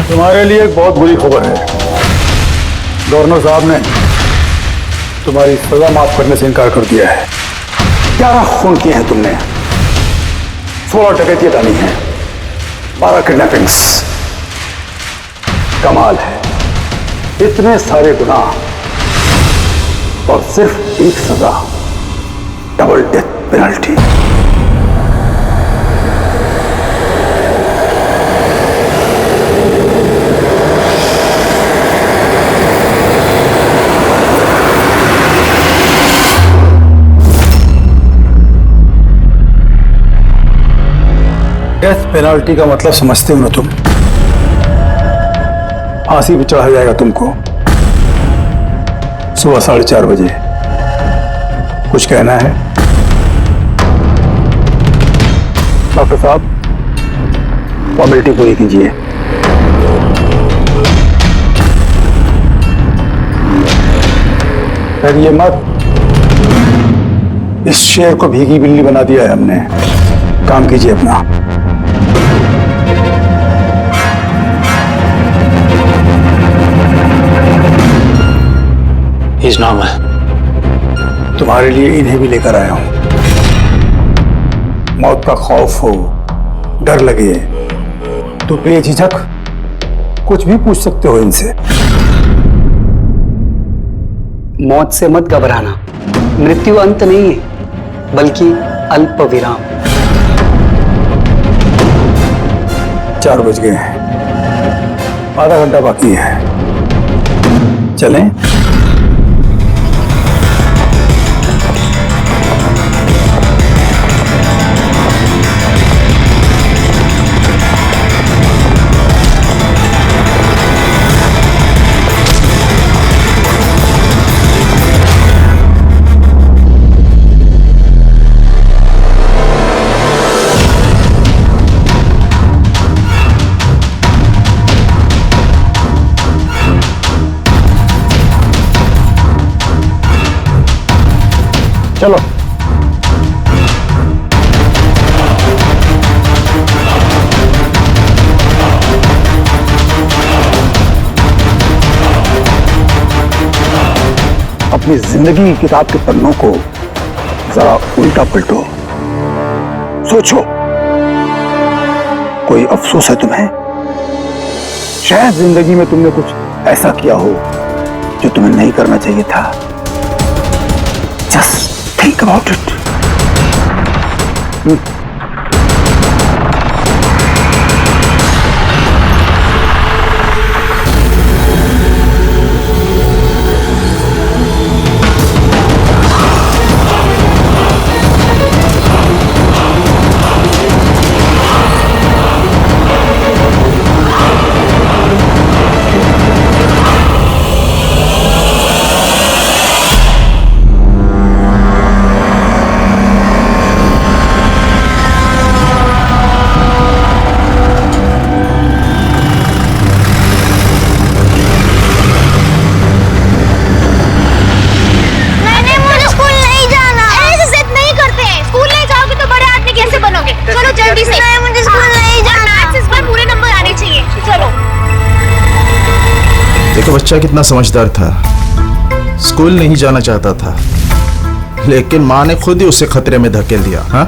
तुम्हारे लिए एक बहुत बुरी खबर है। गवर्नर साहब ने तुम्हारी सजा माफ करने से इनकार कर दिया है। 11 खून किए हैं तुमने, 16 डकैतियां डाली हैं, 12 किडनैपिंग्स। कमाल है, इतने सारे गुनाह और सिर्फ एक सजा, double death penalty. Death penalty का मतलब समझते हो ना तुम? फांसी पे चढ़ाया जाएगा तुमको सुबह 4:30 बजे। कुछ कहना है डॉक्टर साहब? फॉर्मेलिटी पूरी कीजिए। डरिए मत, इस शेर को भीगी बिल्ली बना दिया है हमने। काम कीजिए अपना। He's normal. तुम्हारे लिए इन्हें भी लेकर आया हूं। मौत का खौफ हो, डर लगे तो बेझिझक कुछ भी पूछ सकते हो इनसे। मौत से मत घबराना, मृत्यु अंत नहीं है बल्कि अल्प विराम। 4 बज गए हैं, आधा घंटा बाकी है। चलें? चलो। अपनी जिंदगी की किताब के पन्नों को जरा उल्टा पलटो, सोचो कोई अफसोस है तुम्हें? शायद जिंदगी में तुमने कुछ ऐसा किया हो जो तुम्हें नहीं करना चाहिए था। Just think about it. देखो बच्चा कितना समझदार था, स्कूल नहीं जाना चाहता था लेकिन माँ ने खुद ही उसे खतरे में धकेल दिया। हाँ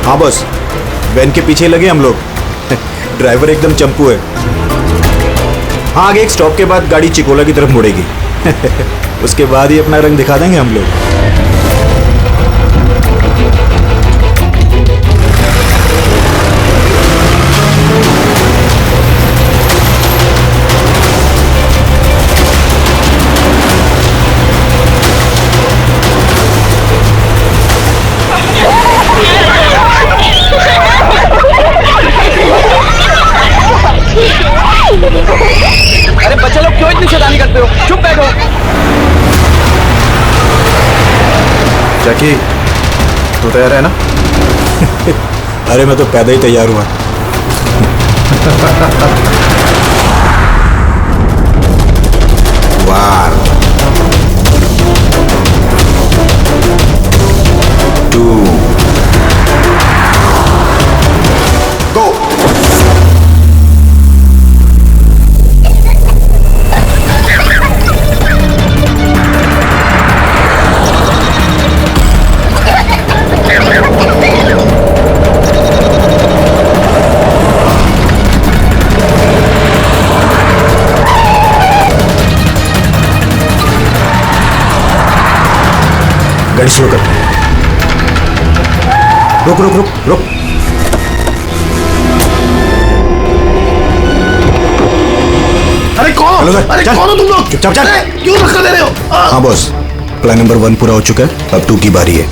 हाँ बस, वैन के पीछे लगे हम लोग। ड्राइवर एकदम चंपू है। हाँ, आगे एक स्टॉप के बाद गाड़ी चिकोला की तरफ मुड़ेगी। उसके बाद ही अपना रंग दिखा देंगे हम लोग। अरे बच्चे लोग क्यों इतनी शैतानी करते हो? चुप बैठो। जैकी, तू तैयार है ना? अरे मैं तो पैदा ही तैयार हुआ। वार 2 गो। गाड़ी स्लो कर। रुक रुक रुक रुक। अरे कौन? हेलो सर, अरे चल। कौन हो तुम लोग? चुपचाप चल। अरे, क्यों धक्का दे रहे हो? हाँ बॉस, प्लान नंबर 1 पूरा हो चुका है, अब 2 की बारी है।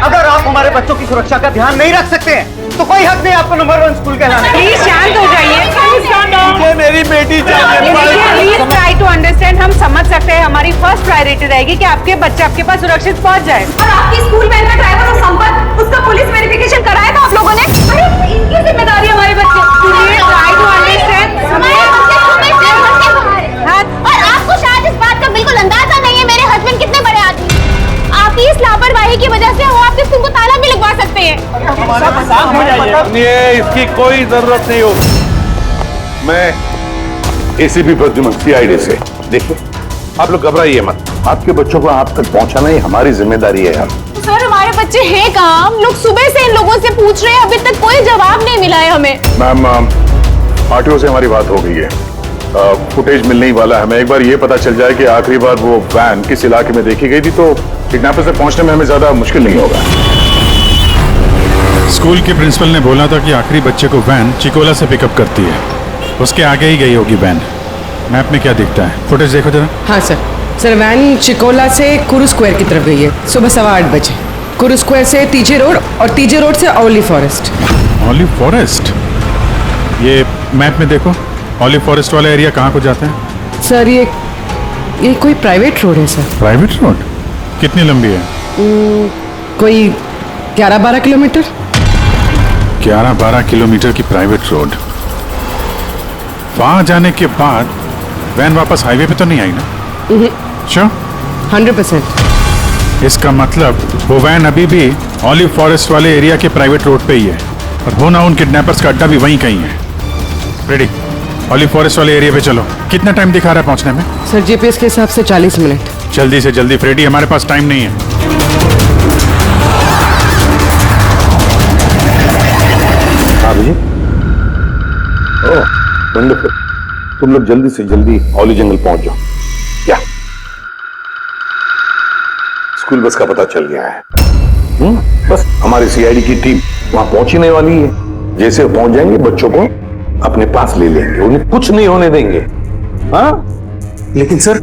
अगर आप हमारे बच्चों की सुरक्षा का ध्यान नहीं रख सकते हैं तो कोई हक नहीं आपको नंबर 1 स्कूल कहलाने। प्लीज शांत हो जाइए। मुझे मेरी बेटी चाहिए। Please try to understand. हम समझ सकते हैं, हमारी फर्स्ट प्रायोरिटी रहेगी कि आपके बच्चे आपके पास सुरक्षित पहुंच जाए। और आपकी स्कूल वैन का ड्राइवर और संपत, उसका पुलिस वेरिफिकेशन कराया था आप लोगों ने? अरे इनकी जिम्मेदारी है हमारे बच्चे। Please try to understand. हमारे बच्चे और आपको शायद इस बात का बिल्कुल अंदाजा नहीं है मेरे हस्बैंड कितने बड़े आदमी। आपकी इस लापरवाही की वजह से वो आपके स्कूल को ताला भी लगवा सकते हैं। ये इसकी कोई जरूरत नहीं होगी। मैं एसीपी प्रद्युमन सीआईडी से। देखिए, आप लोग घबराइए मत, आपके बच्चों को आप तक पहुंचाना ही हमारी जिम्मेदारी है। हम सर हमारे बच्चे हैं कहाँ? हम लोग सुबह से इन लोगों से पूछ रहे हैं, अभी तक कोई जवाब नहीं मिला है हमें। मैम, आरटीओ से हमारी बात हो गई है, फुटेज मिलने ही वाला है। हमें एक बार ये पता चल जाए कि आखिरी बार वो वैन किस इलाके में देखी गई थी, तो किडनैपर से पहुंचने में हमें ज्यादा मुश्किल नहीं होगा। स्कूल के प्रिंसिपल ने बोला था कि आखिरी बच्चे को वैन चिकोला से पिकअप करती है, उसके आगे ही गई होगी वैन। मैप में क्या दिखता है? फुटेज देखो जरा। हाँ सर वैन चिकोला से कुरू स्क्वायर की तरफ गई है सुबह 8:15 बजे। कुरू स्क्वायर से तीजे रोड और तीजे रोड से ओलिव फॉरेस्ट। Olive forest? ये मैप में देखो, ऑलिव फॉरेस्ट वाला एरिया कहाँ को जाता है? सर ये कोई प्राइवेट रोड है सर। Private road? कितनी लंबी है? कोई 11-12 किलोमीटर। 11-12 किलोमीटर की प्राइवेट रोड। वहां जाने के बाद वैन वापस हाईवे पे तो नहीं आई ना? श्योर? 100%। इसका मतलब वो वैन अभी भी ऑलिव फॉरेस्ट वाले एरिया के प्राइवेट रोड पे ही है, और हो ना उन किडनैपर्स का अड्डा भी वहीं कहीं है। रेडी, ऑलिव फॉरेस्ट वाले एरिया पे चलो। कितना टाइम दिखा रहा है पहुंचने में? सर जीपीएस के हिसाब से 40 मिनट। जल्दी से जल्दी फ्रेडी, हमारे पास टाइम नहीं है। हाँ जी। ओह, वंडरफुल। तुम लोग जल्दी से जल्दी औली जंगल पहुंच जाओ। क्या स्कूल बस का पता चल गया है? बस हमारी सीआईडी की टीम वहां पहुंचने वाली है। जैसे वो पहुंच जाएंगे, बच्चों को अपने पास ले लेंगे, उन्हें कुछ नहीं होने देंगे। हाँ, लेकिन सर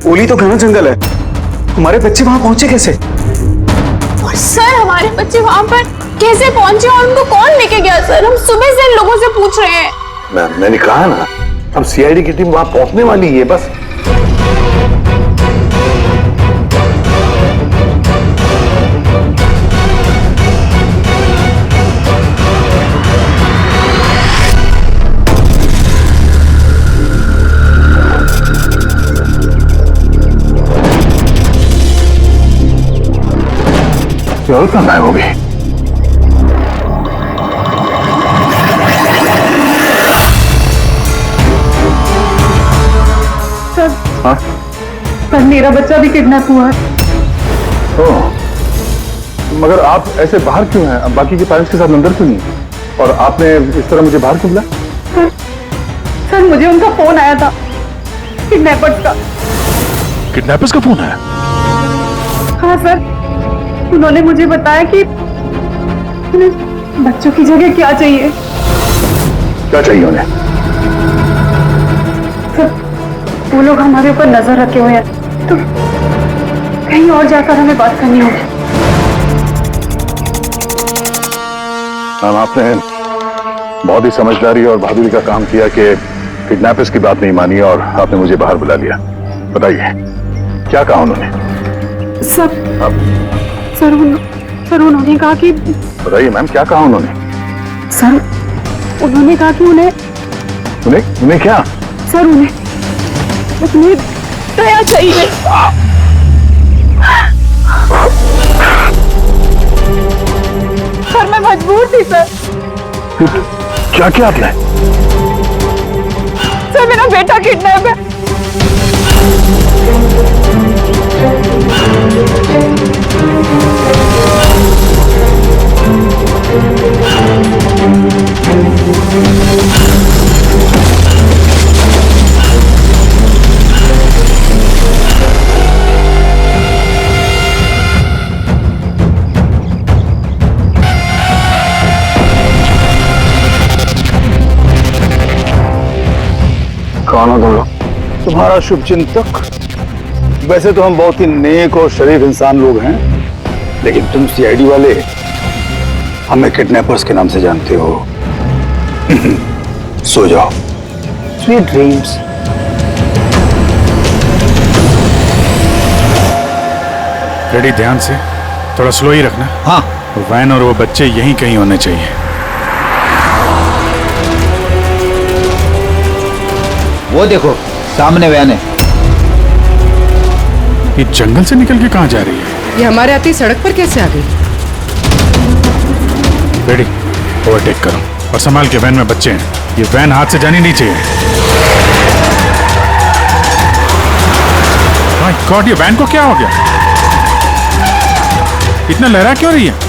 ओली तो घना जंगल है, हमारे बच्चे वहां पहुंचे कैसे? और सर हमारे बच्चे वहां पर कैसे पहुंचे और उनको कौन लेके गया? सर हम सुबह से इन लोगों से पूछ रहे हैं। मैंने कहा ना, अब सीआईडी की टीम वहां पहुंचने वाली है। बस और कहाँ गायब हो गई? हाँ? सर मेरा बच्चा भी किडनैप हुआ है। ओह, मगर आप ऐसे बाहर क्यों हैं? अब बाकी के पेरेंट्स के साथ अंदर क्यों नहीं? और आपने इस तरह मुझे बाहर क्यों बुलाया? सर मुझे उनका फोन आया था, किडनैपर्स का। किडनैपर्स का फोन आया? हाँ सर, उन्होंने मुझे बताया कि उन्हें बच्चों की जगह क्या चाहिए। क्या चाहिए उन्हें? सर वो लोग हमारे ऊपर नजर रखे हुए हैं, तो कहीं और जाकर हमें बात करनी होगी। मैम, आपने बहुत ही समझदारी और बहादुरी का काम किया कि किडनैपर्स की बात नहीं मानी और आपने मुझे बाहर बुला लिया। बताइए, क्या कहा उन्होंने? सर सर उन्होंने कहा कि बताइए मैम, क्या कहा उन्होंने? सर उन्होंने कहा कि उन्हें उन्हें क्या? सर उन्हें दया चाहिए। सर मैं मजबूर थी सर। क्या किया आपने? सर मेरा बेटा किडनैप है। कौन हो तुम लोग? तुम्हारा शुभ चिंतक। वैसे तो हम बहुत ही नेक और शरीफ इंसान लोग हैं, लेकिन तुम सीआईडी वाले हमें किडनैपर्स के नाम से जानते हो। सो जाओ। Sweet dreams. रेडी, ध्यान से, थोड़ा स्लो ही रखना। हाँ। वैन और वो बच्चे यहीं कहीं होने चाहिए। वो देखो सामने वैन है। ये जंगल से निकल के कहाँ जा रही है? ये हमारे आते ही सड़क पर कैसे आ गई? रेडी, ओवरटेक करो और संभाल के, वैन में बच्चे हैं। ये वैन हाथ से जानी नहीं चाहिए। माय गॉड, ये वैन को क्या हो गया? इतना लहरा क्यों रही है?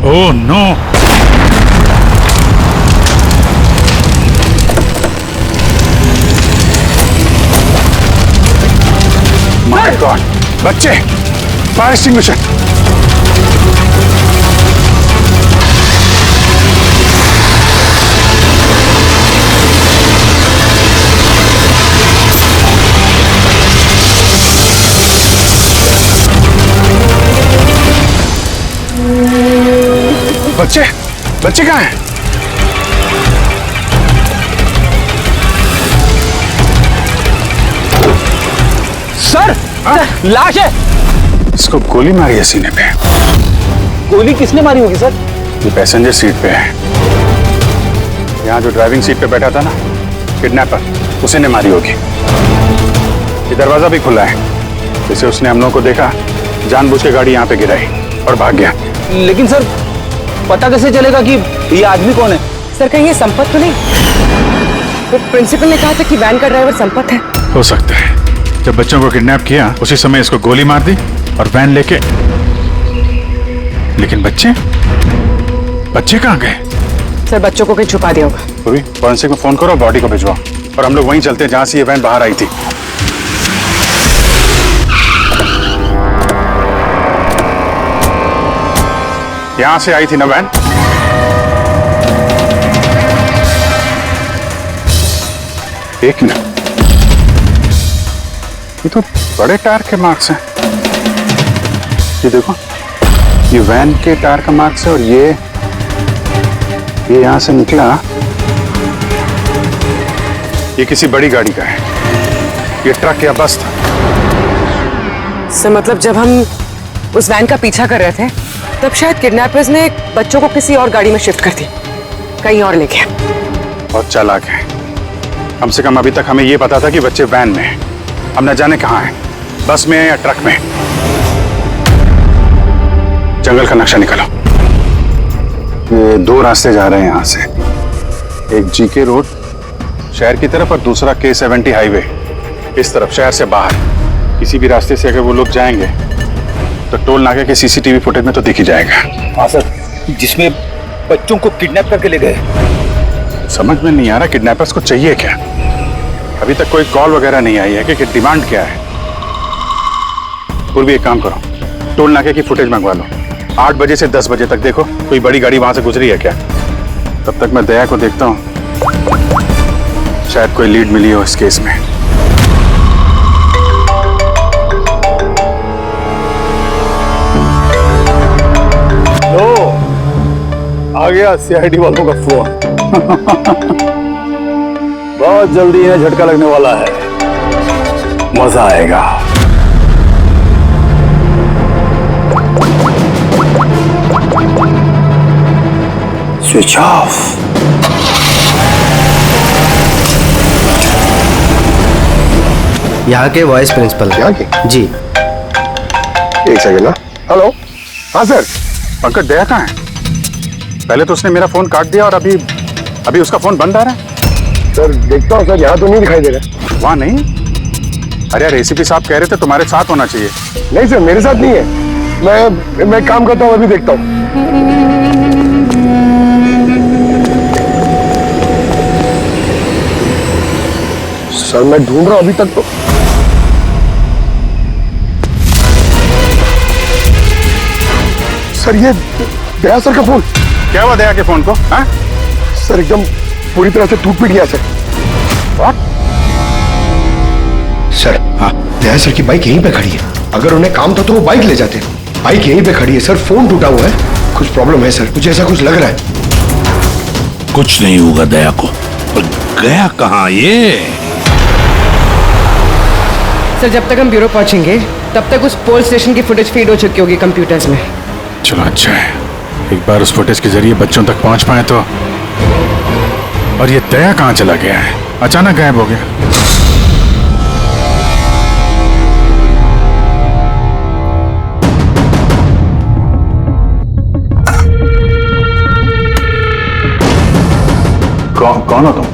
Oh no! माय गॉड, बच्चे, फायर एक्सटिंग्विशर। बच्चे, बच्चे कहाँ हैं? सर, लाश है। इसको गोली मारी है सीने पे। गोली किसने मारी होगी सर? ये पैसेंजर सीट पे है। यहाँ जो ड्राइविंग सीट पे बैठा था ना, किडनैपर, उसी ने मारी होगी। ये दरवाजा भी खुला है। जैसे उसने हम लोगों को देखा, जानबूझ के गाड़ी यहाँ पे गिराई और भाग गया। लेकिन सर पता कैसे चलेगा कि ये आदमी कौन है? सर कहीं ये संपत तो नहीं? तो प्रिंसिपल ने कहा था कि वैन का ड्राइवर संपत है। हो सकता है। जब बच्चों को किडनैप किया उसी समय इसको गोली मार दी और वैन लेके। लेकिन बच्चे कहाँ गए? सर बच्चों को कहीं छुपा दिया होगा। अभी फॉरेंसिक में फोन करो, बॉडी को भिजवाओ और हम लोग वहीं चलते हैं जहां से ये वैन बाहर आई थी। यहां से आई थी ना वैन? एक मिनट, ये तो बड़े टायर के मार्क्स हैं। ये देखो, ये वैन के टायर का मार्क्स है और ये यहां से निकला। ये किसी बड़ी गाड़ी का है। ये ट्रक या बस था। सर मतलब जब हम उस वैन का पीछा कर रहे थे तब शायद किडनैपर्स ने बच्चों को किसी और गाड़ी में शिफ्ट कर दी, कहीं और ले गए। बहुत चालाक है। कम से कम अभी तक हमें ये पता था कि बच्चे वैन में हैं। हम न जाने कहाँ हैं, बस में या ट्रक में। जंगल का नक्शा निकालो। ये दो रास्ते जा रहे हैं यहाँ से, एक जीके रोड शहर की तरफ और दूसरा K70 हाईवे इस तरफ शहर से बाहर। किसी भी रास्ते से अगर वो लोग जाएंगे तो टोल नाके के CCTV फुटेज में तो दिख ही जाएगा। हाँ सर, जिसमें बच्चों को किडनैप करके ले गए। समझ में नहीं आ रहा किडनैपर्स को चाहिए क्या। अभी तक कोई कॉल वगैरह नहीं आई है कि डिमांड क्या है। पूर्वी एक काम करो, टोल नाके की फुटेज मंगवा लो। 8 बजे से 10 बजे तक देखो कोई बड़ी गाड़ी वहां से गुजरी है क्या। तब तक मैं दया को देखता हूँ, शायद कोई लीड मिली हो इस केस में। आ गया सीआईडी वालों का फोन। बहुत जल्दी इन्हें झटका लगने वाला है, मजा आएगा। Switch off. यहाँ के वाइस प्रिंसिपल। यहाँ के? जी। एक सेकंड ना। हेलो। हाँ सर। पंकज दया कहाँ है? पहले तो उसने मेरा फोन काट दिया और अभी उसका फोन बंद आ रहा है। सर देखता हूँ सर, यहाँ तो नहीं दिखाई दे रहा। वहाँ नहीं? अरे यार एसीपी साहब कह रहे थे तुम्हारे साथ होना चाहिए। नहीं सर, मेरे साथ नहीं है। मैं काम करता हूँ, अभी देखता हूँ। सर मैं ढूंढ रहा हूँ अभी तक तो। सर ये दया सर का फोन। क्या हुआ दया के फोन को? हाँ? सर एकदम पूरी तरह से टूट पिट गया सर। What? सर हाँ, दया सर की बाइक यहीं पे खड़ी है। अगर उन्हें काम था तो वो बाइक ले जाते। बाइक यहीं पे खड़ी है सर, फोन टूटा हुआ है। कुछ प्रॉब्लम है सर, मुझे ऐसा कुछ लग रहा है। कुछ नहीं होगा दया को। पर गया कहाँ ये? सर जब तक हम ब्यूरो पहुंचेंगे तब तक उस पोल स्टेशन की फुटेज फीड हो चुकी होगी कंप्यूटर्स में। चलो अच्छा है, एक बार उस फुटेज के जरिए बच्चों तक पहुंच पाए तो। और ये दया कहाँ चला गया है? अचानक गायब हो गया। कौन हो तुम?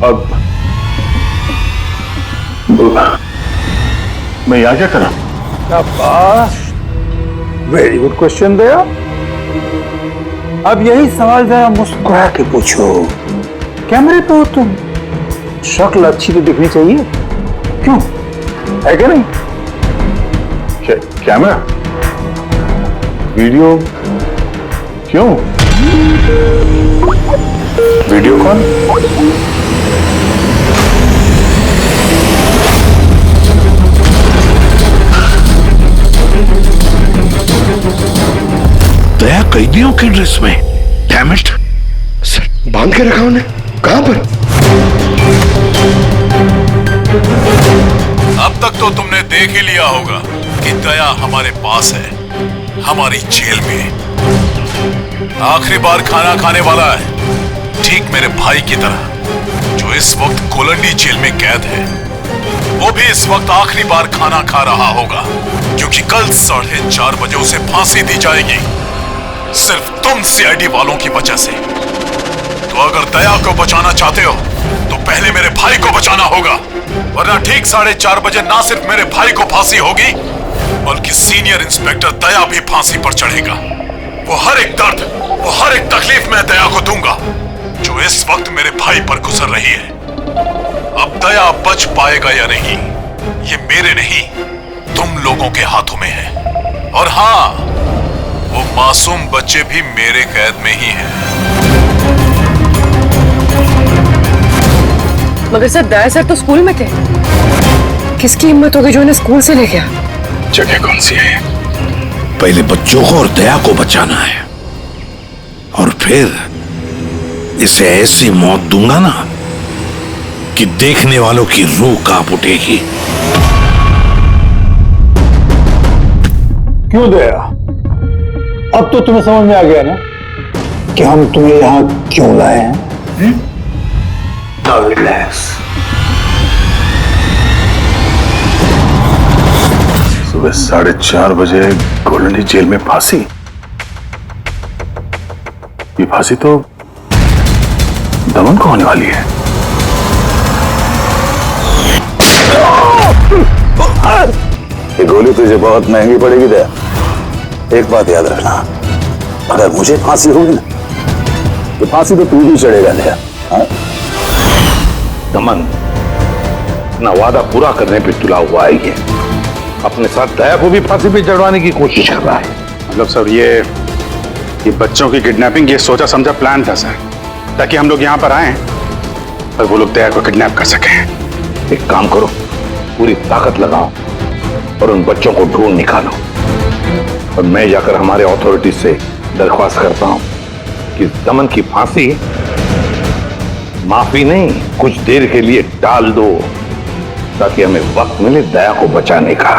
अब मैं यहाँ क्या करा? वेरी गुड क्वेश्चन दया। अब यही सवाल जरा मुस्कुरा के पूछो। कैमरे पे हो तुम, शक्ल अच्छी तो दिखनी चाहिए, क्यों है क्या नहीं? कैमरा वीडियो क्यों? वीडियो कौन? दया कैदियों की ड्रेस में। Damn it. सर बांध के रखा उन्हें, कहां पर? अब तक तो तुमने देख ही लिया होगा कि दया हमारे पास है, हमारी जेल में। आखिरी बार खाना खाने वाला है, ठीक मेरे भाई की तरह, जो इस वक्त कोलंडी जेल में कैद है। वो भी इस वक्त आखिरी बार खाना खा रहा होगा, क्योंकि कल 4:30 बजे उसे फांसी दी जाएगी, सिर्फ तुम सीआईडी वालों की वजह से। तो अगर दया को बचाना चाहते हो तो पहले मेरे भाई को बचाना होगा, वरना ठीक 4:30 बजे ना सिर्फ मेरे भाई को फांसी होगी, बल्कि सीनियर इंस्पेक्टर दया भी फांसी पर चढ़ेगा। वो हर एक दर्द, वो हर एक तकलीफ मैं दया को दूंगा, जो इस वक्त मेरे भाई पर गुजर रही है। अब दया बच पाएगा या नहीं, ये मेरे नहीं, तुम लोगों के हाथों में है। और हाँ, वो मासूम बच्चे भी मेरे कैद में ही हैं। मगर सर दया सर तो स्कूल में थे, किसकी हिम्मत होगी जो इन्हें स्कूल से ले गया? जगह कौन सी है? पहले बच्चों को और दया को बचाना है, और फिर इसे ऐसी मौत दूंगा ना कि देखने वालों की रूह कांप उठेगी। क्यों दया? अब तो तुम्हें समझ में आ गया ना कि हम तुम्हें यहां क्यों लाए हैं? Now relax. सुबह 4:30 बजे कोलंडी जेल में फांसी। ये फांसी तो दमन को होने वाली है। ये गोली तुझे बहुत महंगी पड़ेगी दया। एक बात याद रखना, अगर मुझे फांसी होगी ना तो फांसी तो तू ही चढ़ेगा दया। दमन अपना वादा पूरा करने पे तुला हुआ है, ये अपने साथ दया को भी फांसी पे चढ़वाने की कोशिश कर रहा है। मतलब सर ये बच्चों की किडनैपिंग ये सोचा समझा प्लान था सर, ताकि हम लोग यहाँ पर आए और वो लोग दया को किडनैप कर सकें। एक काम करो, पूरी ताकत लगाओ और उन बच्चों को ढूंढ निकालो, और मैं जाकर हमारे अथॉरिटी से दरख्वास्त करता हूं कि दमन की फांसी माफी नहीं, कुछ देर के लिए टाल दो, ताकि हमें वक्त मिले दया को बचाने का।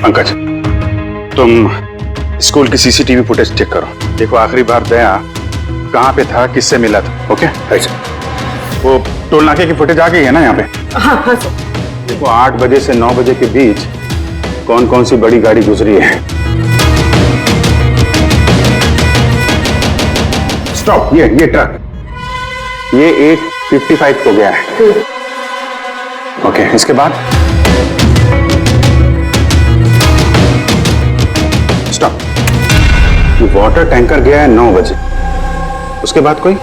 पंकज, तुम स्कूल की सीसीटीवी फुटेज चेक करो। देखो आखिरी बार दया कहाँ पे था, किससे मिला था। ओके, वो टोल नाके की फुटेज आ गई है ना यहाँ पे? हाँ हाँ सर। देखो 8 बजे से 9 बजे के बीच कौन कौन सी बड़ी गाड़ी गुजरी है। स्टॉप, ये ट्रक, ये 8:55 को गया है। ओके, इसके बाद स्टॉप, ये वाटर टैंकर गया है 9 बजे। उसके बाद कोई?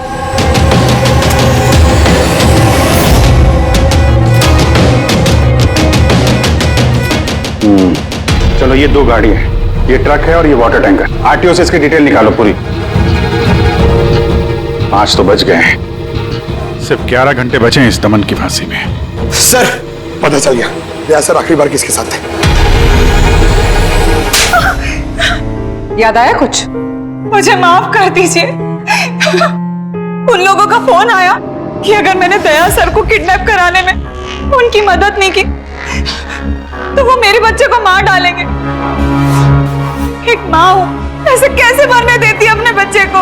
चलो ये 2 गाड़ी है, ये ट्रक है और ये वाटर टैंकर। आरटीओ से इसकी डिटेल निकालो पूरी। 5 तो बच गए हैं, सिर्फ 11 घंटे बचे हैं इस दमन की फांसी में। सर पता चल गया, दया सर आखिरी बार किसके साथ थे। याद आया कुछ? मुझे माफ कर दीजिए। उन लोगों का फोन आया कि अगर मैंने दया सर को किडनैप कराने में उनकी मदद नहीं की तो वो मेरे बच्चे को मार डालेंगे। एक माँ हूं, ऐसे कैसे मरने देती है अपने बच्चे को?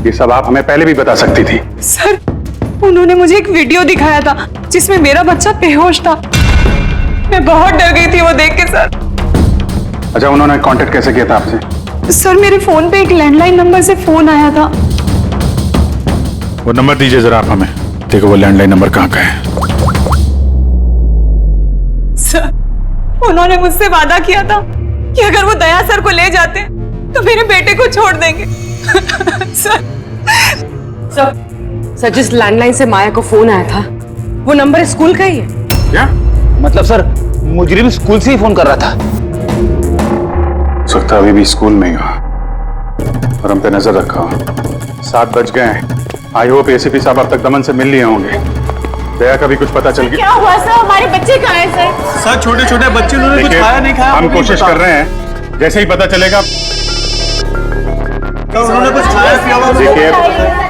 ये सब आप हमें पहले भी बता सकती थी। सर, उन्होंने मुझे एक वीडियो दिखाया था जिसमें मेरा बच्चा बेहोश था। मैं बहुत डर गई थी वो देख के सर। अच्छा, उन्होंने कांटेक्ट कैसे किया था आपसे? सर, मेरे फोन पे एक लैंडलाइन नंबर से फोन आया था। वो नंबर दीजिए जरा आप हमें। देखो वो लैंडलाइन नंबर कहाँ का है। सर, उन्होंने मुझसे वादा किया था कि अगर वो दया सर को ले जाते तो मेरे बेटे को छोड़ देंगे। सर जिस लैंडलाइन से माया को फोन आया था वो नंबर स्कूल का ही है। क्या मतलब सर, मुजरिम स्कूल से ही फोन कर रहा था। सकता अभी भी स्कूल में ही हो और हम पे नजर रखा हो। 7 बज गए हैं। आई होप एसीपी साहब अब तक दमन से मिल लिए होंगे। दया का भी कुछ पता चल गया? क्या हुआ सर? हमारे बच्चे कहाँ हैं सर? सर, छोटे छोटे बच्चे, उन्होंने कुछ खाया नहीं खाया? हम कोशिश कर रहे हैं, जैसे ही पता चलेगा। उन्होंने कुछ खाया पिया? देखिए,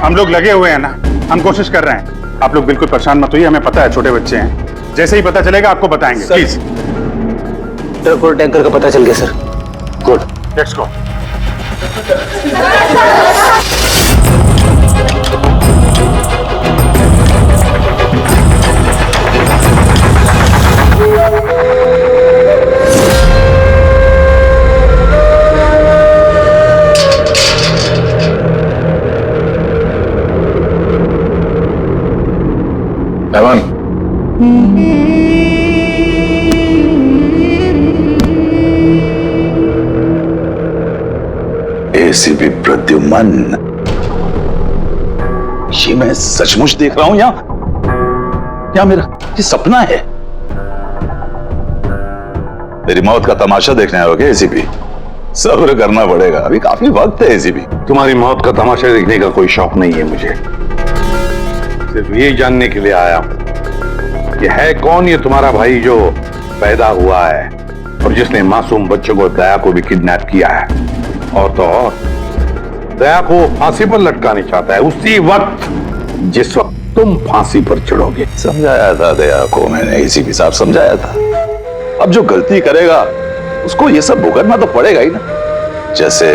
हम लोग लगे हुए हैं ना, हम कोशिश कर रहे हैं। आप लोग बिल्कुल परेशान मत होइए, हमें पता है छोटे बच्चे हैं। जैसे ही पता चलेगा आपको बताएंगे। प्लीज। ट्रक और टैंकर का पता चल गया sir. Good, let's go. Daman, ACP Pradyuman, ये मैं सचमुच देख रहा हूं या मेरा ये सपना है? मेरी मौत का तमाशा देखने आओगे एसीपी? सब्र करना पड़ेगा, अभी काफी वक्त है एसीपी। तुम्हारी मौत का तमाशा देखने का कोई शौक नहीं है मुझे। सिर्फ ये जानने के लिए आया हूं कि है कौन ये तुम्हारा भाई जो पैदा हुआ है और जिसने मासूम बच्चों को, दया को भी किडनैप किया है। और तो और दया को फांसी पर लटकाना चाहता है उसी वक्त जिस वक्त तुम फांसी पर चढ़ोगे। समझाया था दया को मैंने, एसीपी साहब समझाया था। अब जो गलती करेगा उसको ये सब भुगतना तो पड़ेगा ही ना, जैसे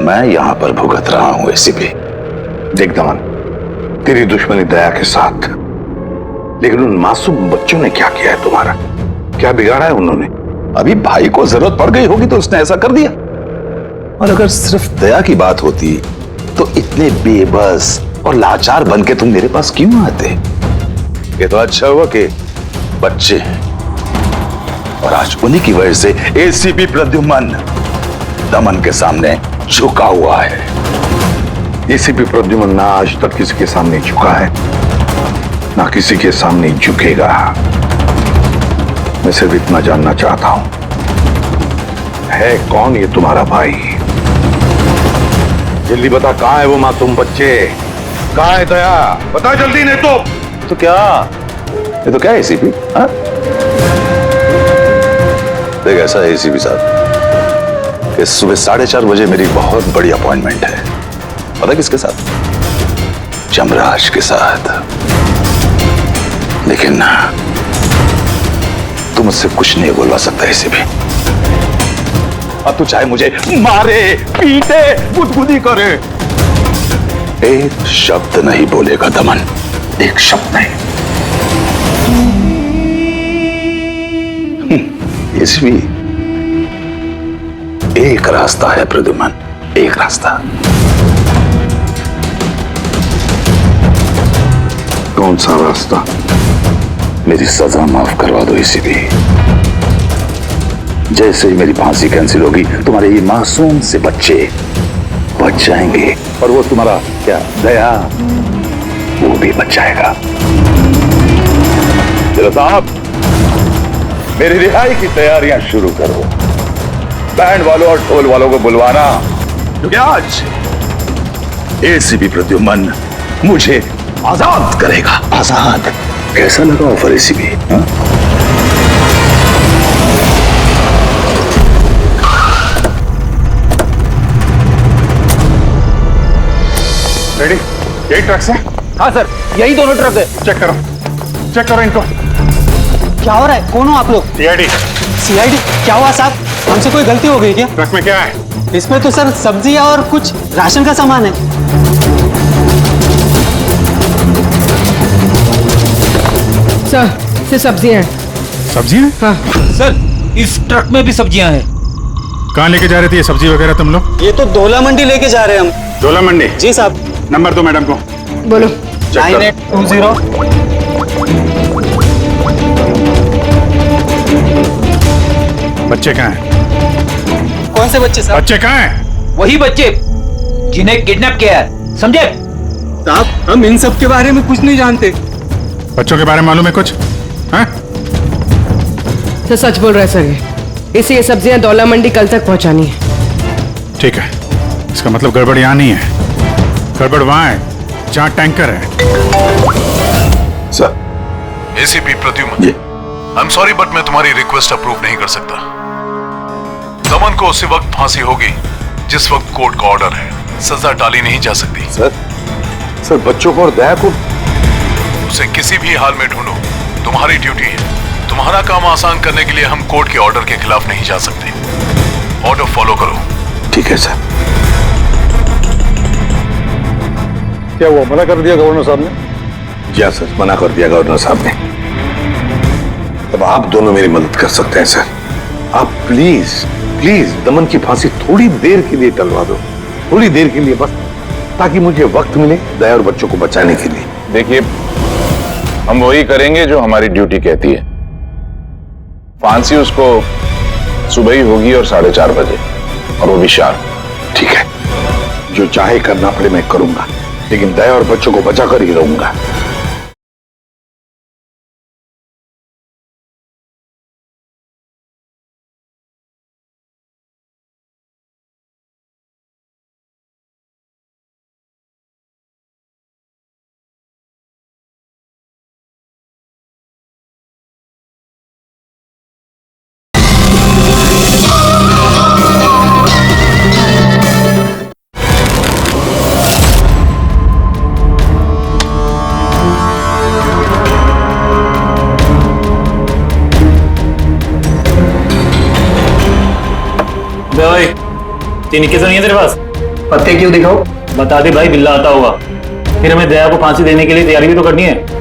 मैं यहां पर भुगत रहा हूं एसीपी। देख दमन, तेरी दुश्मनी दया के साथ, लेकिन उन मासूम बच्चों ने क्या किया है तुम्हारा? क्या बिगाड़ा है उन्होंने? अभी भाई को जरूरत पड़ गई होगी तो उसने ऐसा कर दिया। और अगर सिर्फ दया की बात होती तो इतने बेबस और लाचार बन के तुम मेरे पास क्यों आते? ये तो अच्छा हुआ कि बच्चे हैं और आज उन्हीं की वजह से एसीपी प्रद्युमन दमन के सामने झुका हुआ है। एसीपी प्रद्युमन ना आज तक किसी के सामने झुका है, ना किसी के सामने झुकेगा। मैं सिर्फ इतना जानना चाहता हूं, है कौन ये तुम्हारा भाई? जल्दी बता, कहां है वो मासूम बच्चे? कहां है दया? बता जल्दी, नहीं तो क्या? ये तो क्या है एसीपी? देख ऐसा है एसीपी साहब कि सुबह 4:30 बजे मेरी बहुत बड़ी अपॉइंटमेंट है। पता किसके साथ? जमराज के साथ। लेकिन तू मुझसे कुछ नहीं बोलवा सकता एसीपी। अब तू चाहे मुझे मारे, पीटे, गुदगुदी करे, एक शब्द नहीं बोलेगा दमन, एक शब्द नहीं। एसीपी, एक रास्ता है प्रद्युमन, एक रास्ता। कौन सा रास्ता? मेरी सजा माफ करवा दो एसीपी। जैसे ही मेरी फांसी कैंसिल होगी, तुम्हारे ये मासूम से बच्चे बच जाएंगे, और वो तुम्हारा क्या दया, वो भी बच जाएगा। जरा साहब, मेरी रिहाई की तैयारियां शुरू करो। बैंड वालों और ढोल वालों को बुलवाना, क्योंकि आज एसीपी प्रद्युमन मुझे आजाद करेगा। आजाद? कैसा लगा ऑफर एसीपी? रेडी? यही ट्रक से? हाँ सर, यही दोनों ट्रक है। चेक करो इनको। क्या हो रहा है? कौन हो आप लोग? सीआईडी। सीआईडी? क्या हुआ साहब? हमसे कोई गलती हो गई क्या? ट्रक में क्या है? इसमें तो सर सब्जी और कुछ राशन का सामान है। सर, सिर्फ सब्जियां हैं। सब्जियां? हाँ सर, इस ट्रक में भी सब्जियां हैं। कहाँ लेके जा रहे थे ये सब्जी वगैरह तुम लोग? ये तो डोला मंडी लेके जा रहे हैं हम। डोला मंडी? जी साहब। नंबर दो मैडम को। बोलो। 9820। बच्चे कहाँ हैं? कौन से बच्चे साहब? बच्चे कहाँ हैं? वही बच्चे जिन्हें किडनैप किया है, समझे? साहब, हम इन सब के बारे में कुछ नहीं जानते। बच्चों के बारे में मालूम है कुछ? हाँ? सर सच बोल रहा है सर, ये सब्जियां दौला मंडी कल तक पहुंचानी है। ठीक है, इसका मतलब गड़बड़ यहाँ नहीं है, गड़बड़ वहाँ है जहाँ टैंकर है। Sir. ACP Pradyuman, I am sorry but मैं तुम्हारी रिक्वेस्ट अप्रूव नहीं कर सकता। दमन को उसी वक्त फांसी होगी जिस वक्त कोर्ट का ऑर्डर है, सजा टाली नहीं जा सकती। सर बच्चों को और दया को उसे किसी भी हाल में ढूंढो, तुम्हारी ड्यूटी है। तुम्हारा काम आसान करने के लिए हम कोर्ट के ऑर्डर के खिलाफ नहीं जा सकते। ऑर्डर फॉलो करो। ठीक है सर। क्या हुआ, मना कर दिया गवर्नर साहब ने? जी सर, मना कर दिया गवर्नर साहब ने। अब आप दोनों मेरी मदद कर सकते हैं सर। आप प्लीज दमन की फांसी थोड़ी देर के लिए टलवा दो, थोड़ी देर के लिए बस, ताकि मुझे वक्त मिले दया और बच्चों को बचाने के लिए। देखिए, हम वही करेंगे जो हमारी ड्यूटी कहती है। फांसी उसको सुबह ही होगी और 4:30 बजे, और वो भी शार्प। ठीक है, जो चाहे करना पड़े मैं करूंगा, लेकिन दया और बच्चों को बचा कर ही रहूंगा। भाई, तीन इक्के तो नहीं है तेरे पास? पत्ते क्यों दिखाओ? बता दे भाई, बिल्ला आता होगा। फिर हमें दया को फांसी देने के लिए तैयारी भी तो करनी है।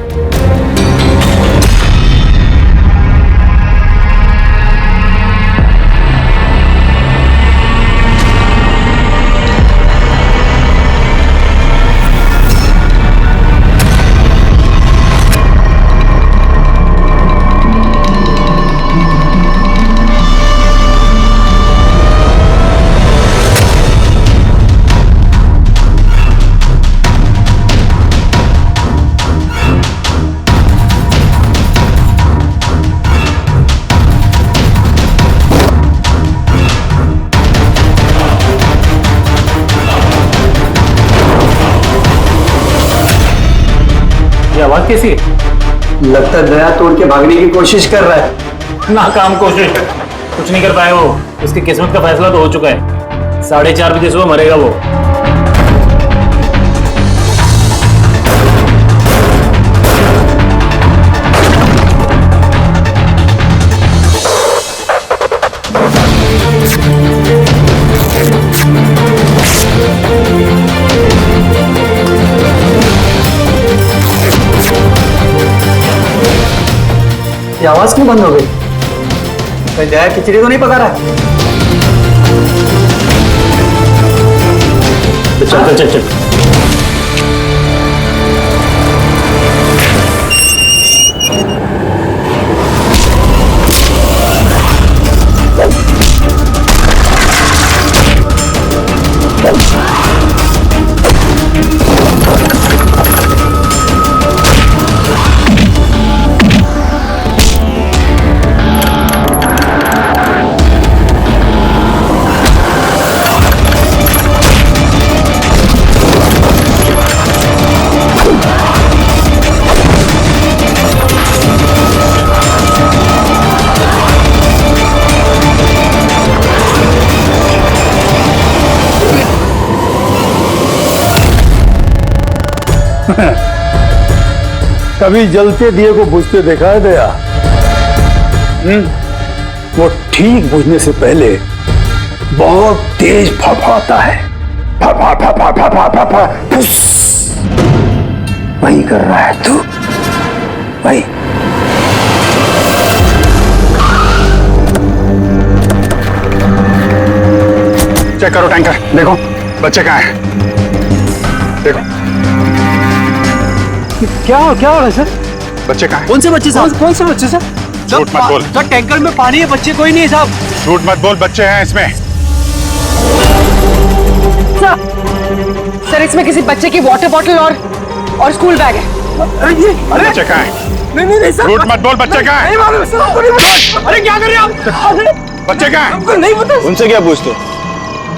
आवाज कैसी है? लगता है दया तोड़ के भागने की कोशिश कर रहा है। नाकाम कोशिश। कुछ नहीं कर पाए वो। उसकी किस्मत का फैसला तो हो चुका है। 4:30 बजे सुबह मरेगा वो। ये आवाज क्यों बंद हो गई? कहीं दया खिचड़ी तो नहीं पका रहा? चल चल चल। कभी जलते दिए को बुझते देखा है दया? वो ठीक बुझने से पहले बहुत तेज फड़फड़ाता है। फड़फड़ फड़फड़ फड़फड़ फड़फड़ फुस। वही कर रहा है तू, वही। चेक करो टैंकर, देखो बच्चे कहाँ हैं। देखो क्या हो रहा है सर? बच्चे कहाँ हैं? कौन से बच्चे साहब? कौन से बच्चे सर? झूठ मत बोल। सर टैंकर में पानी है, बच्चे कोई नहीं है साहब। झूठ मत बोल, बच्चे हैं इसमें। सर इसमें किसी बच्चे की वाटर बॉटल और स्कूल बैग है। अरे बच्चे कहाँ हैं? नहीं सर। झूठ मत बोल, बच्चे कहाँ हैं? नहीं मालूम सर, आपको नहीं मालूम। अरे क्या कर रहे हैं आप? बच्चे कहाँ हैं? आपको नहीं पता? उनसे क्या पूछते?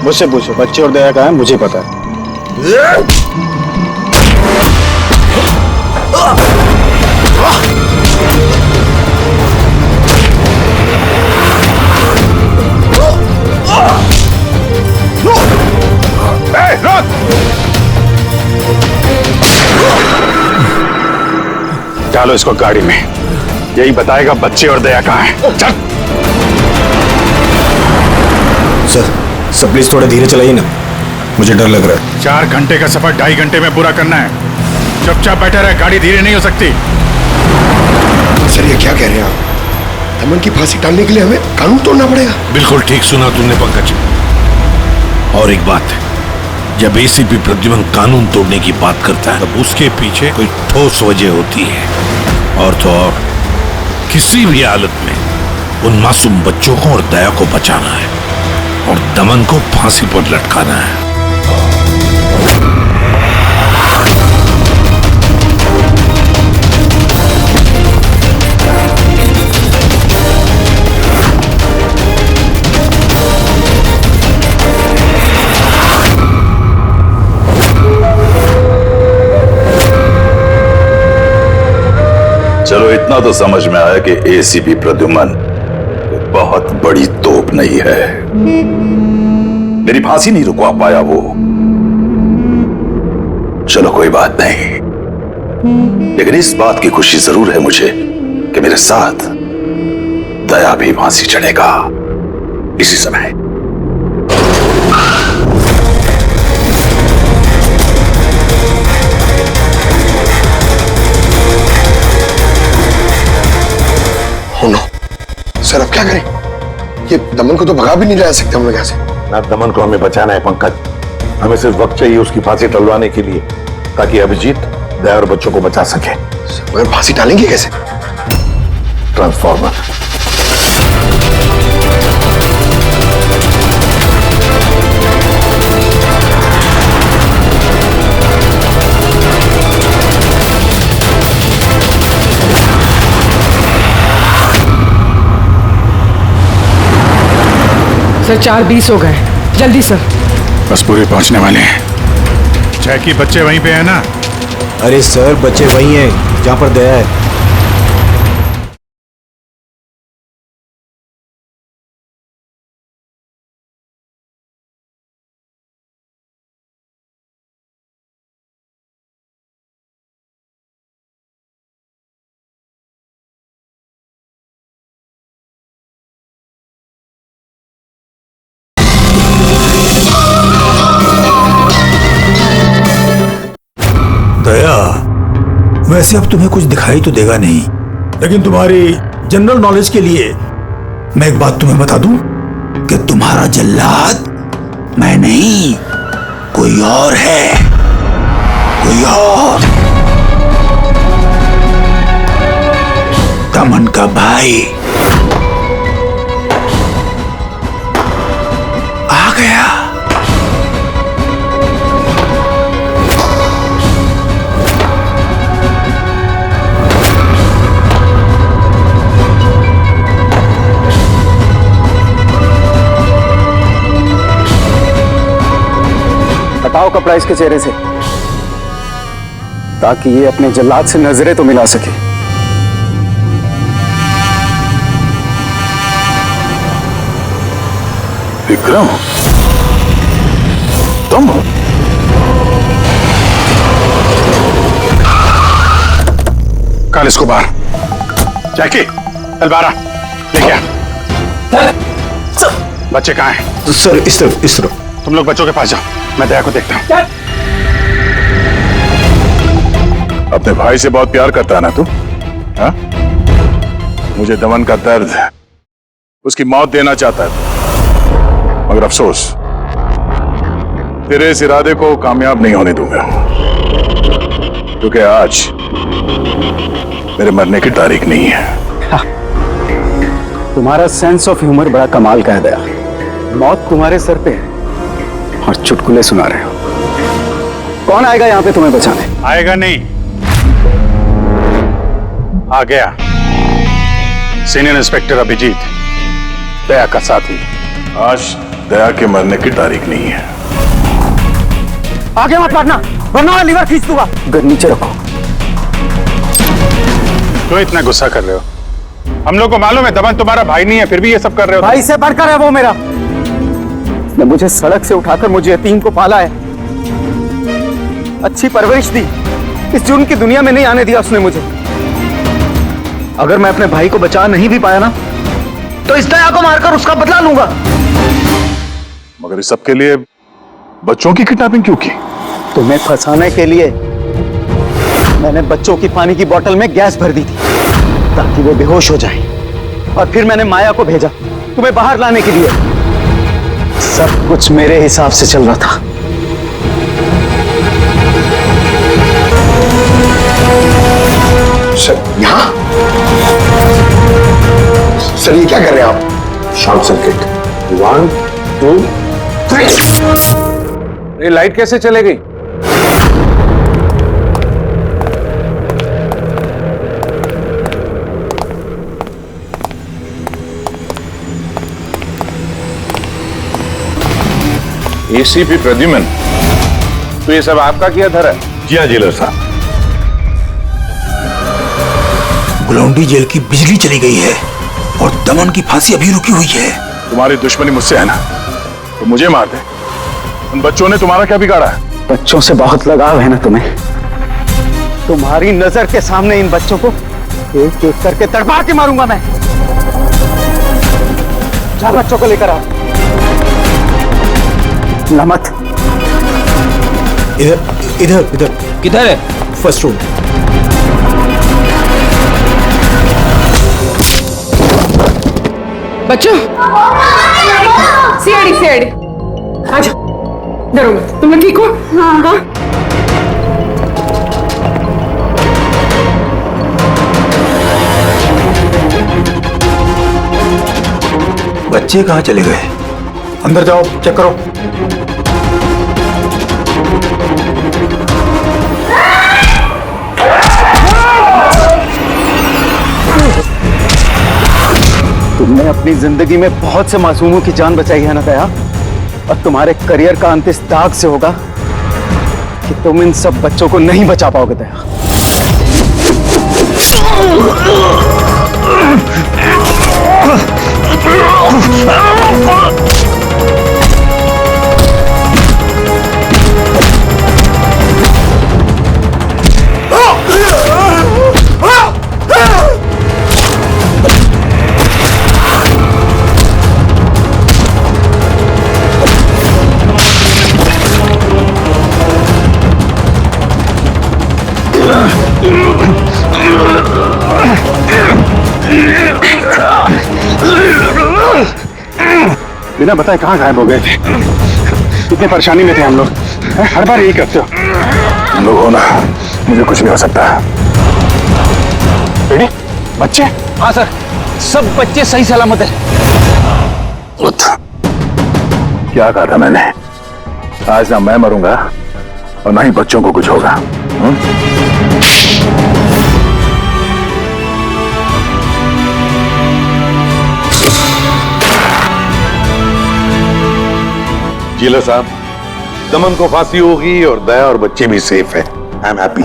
मुझसे पूछो, बच्चे और दया कहाँ है मुझे पता है। डालो इसको गाड़ी में, यही बताएगा बच्चे और दया कहाँ हैं। चल। सर प्लीज थोड़ा धीरे चलाइए ना, मुझे डर लग रहा है। 4 घंटे का सफर 2.5 घंटे में पूरा करना है। चुपचाप बैठा रहे, गाड़ी धीरे नहीं हो सकती। सर ये क्या कह रहे हैं आप? दमन की फांसी टालने के लिए हमें कानून तोड़ना पड़ेगा? बिल्कुल ठीक सुना तुमने पंकज। और एक बात है, जब एसीपी प्रद्युमन कानून तोड़ने की बात करता है तब उसके पीछे कोई ठोस वजह होती है। और तो और किसी भी हालत में उन मासूम बच्चों को और दया को बचाना है और दमन को फांसी पर लटकाना है। चलो इतना तो समझ में आया कि एसीपी प्रद्युमन बहुत बड़ी तोप नहीं है। मेरी फांसी नहीं रुकवा पाया वो। चलो कोई बात नहीं, लेकिन इस बात की खुशी जरूर है मुझे कि मेरे साथ दया भी फांसी चढ़ेगा इसी समय। सर अब क्या करें? ये दमन को तो भगा भी नहीं ला सकते हम लोग यहाँ से। ना दमन को हमें बचाना है पंकज, हमें सिर्फ वक्त चाहिए उसकी फांसी टलवाने के लिए, ताकि अभिजीत दया और बच्चों को बचा सके। मगर फांसी टालेंगे कैसे? ट्रांसफॉर्मर। सर 4:20 हो गए, जल्दी सर। बस पूरे पहुंचने वाले हैं। जैकी बच्चे वहीं पे है ना? अरे सर बच्चे वहीं हैं जहां पर दया है। वैसे अब तुम्हें कुछ दिखाई तो देगा नहीं, लेकिन तुम्हारी जनरल नॉलेज के लिए मैं एक बात तुम्हें बता दूं कि तुम्हारा जल्लाद मैं नहीं, कोई और है, कोई और। दमन का भाई आ गया। हटाओ कपड़ा इसके चेहरे से, ताकि ये अपने जल्लाद से नजरें तो मिला सके। विक्रम, तुम? काल इसको बाहर। जैकी, चल बारह लेके आ। बच्चे कहाँ हैं? सर इस तरफ। तुम लोग बच्चों के पास जाओ, मैं दया को देखता हूँ। अपने भाई से बहुत प्यार करता है ना तू? हाँ? मुझे दमन का दर्द, उसकी मौत देना चाहता है, मगर अफसोस तेरे इस इरादे को कामयाब नहीं होने दूंगा, क्योंकि आज मेरे मरने की तारीख नहीं है। तुम्हारा सेंस ऑफ ह्यूमर बड़ा कमाल का है दया। मौत तुम्हारे सर पे है और चुटकुले सुना रहे हो। कौन आएगा यहाँ पे तुम्हें बचाने? आएगा नहीं, आ गया सीनियर इंस्पेक्टर अभिजीत, दया का साथी। आज दया के मरने की तारीख नहीं है। आगे मत बढ़ना, वरना लीवर खींच दूंगा। गन नीचे रखो। क्यों इतना गुस्सा कर रहे हो? हम लोग को मालूम है दमन तुम्हारा भाई नहीं है, फिर भी ये सब कर रहे हो। भाई से बढ़कर है वो मेरा। ने मुझे सड़क से उठाकर मुझे यतीम को पाला है, अच्छी परवरिश दी, इस जुर्म की दुनिया में नहीं आने दिया उसने मुझे। अगर मैं अपने भाई को बचा नहीं भी पाया ना, तो इस दया को मारकर उसका बदला लूंगा। मगर इस सब के लिए बच्चों की किडनैपिंग क्यों की? तुम्हें फंसाने के लिए मैंने बच्चों की पानी की बोतल में गैस भर दी थी, ताकि वो बेहोश हो जाएं। और फिर मैंने माया को भेजा तुम्हें बाहर लाने के लिए। सब कुछ मेरे हिसाब से चल रहा था। सर यहाँ? सर ये क्या कर रहे हैं आप? Short circuit. 1 2 3। ये लाइट कैसे चले गई? एसीपी प्रद्युमन, तो ये सब आपका किया धरा है? जी हाँ जेलर साहब। गुलौंडी जेल की बिजली चली गई है और दमन की फांसी अभी रुकी हुई है। तुम्हारी दुश्मनी मुझसे है ना, तो मुझे मार दे। उन बच्चों ने तुम्हारा क्या बिगाड़ा है? बच्चों से बहुत लगाव है ना तुम्हें। तुम्हारी नजर के सामने इन बच्चों को एक एक करके तड़पा के मारूंगा मैं। जा बच्चों को लेकर आओ। नमत। इधर इधर इधर। किधर है? First room. बच्चों, सीआईडी आजा, डरो मत। तुम लोग ठीक हो? हाँ। बच्चे कहाँ चले गए? अंदर जाओ, चेक करो। तुमने अपनी जिंदगी में बहुत से मासूमों की जान बचाई है ना दया, और तुम्हारे करियर का अंत इस दाग से होगा कि तुम इन सब बच्चों को नहीं बचा पाओगे दया। बिना बताए कहाँ गायब हो गए थे? कितनी परेशानी में थे हम लोग। हर बार यही करते हो। तुम लोग हो ना, मुझे कुछ नहीं हो सकता। बेटी, बच्चे? हाँ सर, सब बच्चे सही सलामत है। उठ। क्या कहा था मैंने? आज ना मैं मरूंगा और ना ही बच्चों को कुछ होगा। जिला साहब, दमन को फांसी होगी और दया और बच्चे भी सेफ है। I am happy.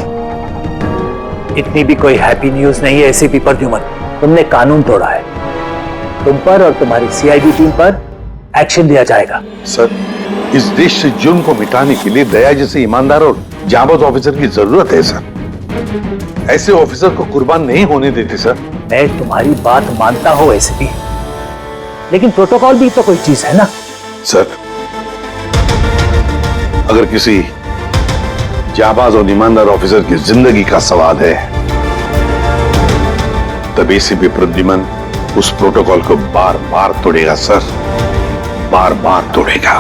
इतनी भी कोई हैप्पी न्यूज नहीं है एसीपी प्रद्युमन। तुमने कानून तोड़ा है। तुम पर और तुम्हारी सीआईडी टीम पर एक्शन लिया जाएगा। सर, इस देश से जुर्म को मिटाने के लिए दया जैसे ईमानदार और जाबाज ऑफिसर की जरूरत है सर। ऐसे ऑफिसर को कुर्बान नहीं होने देते सर। मैं तुम्हारी बात मानता हूं एसीपी, लेकिन प्रोटोकॉल भी तो कोई चीज है ना। सर, अगर किसी जाबाज और ईमानदार ऑफिसर की जिंदगी का सवाल है, तब एसीपी प्रद्युमन उस प्रोटोकॉल को बार बार तोड़ेगा सर, बार बार तोड़ेगा।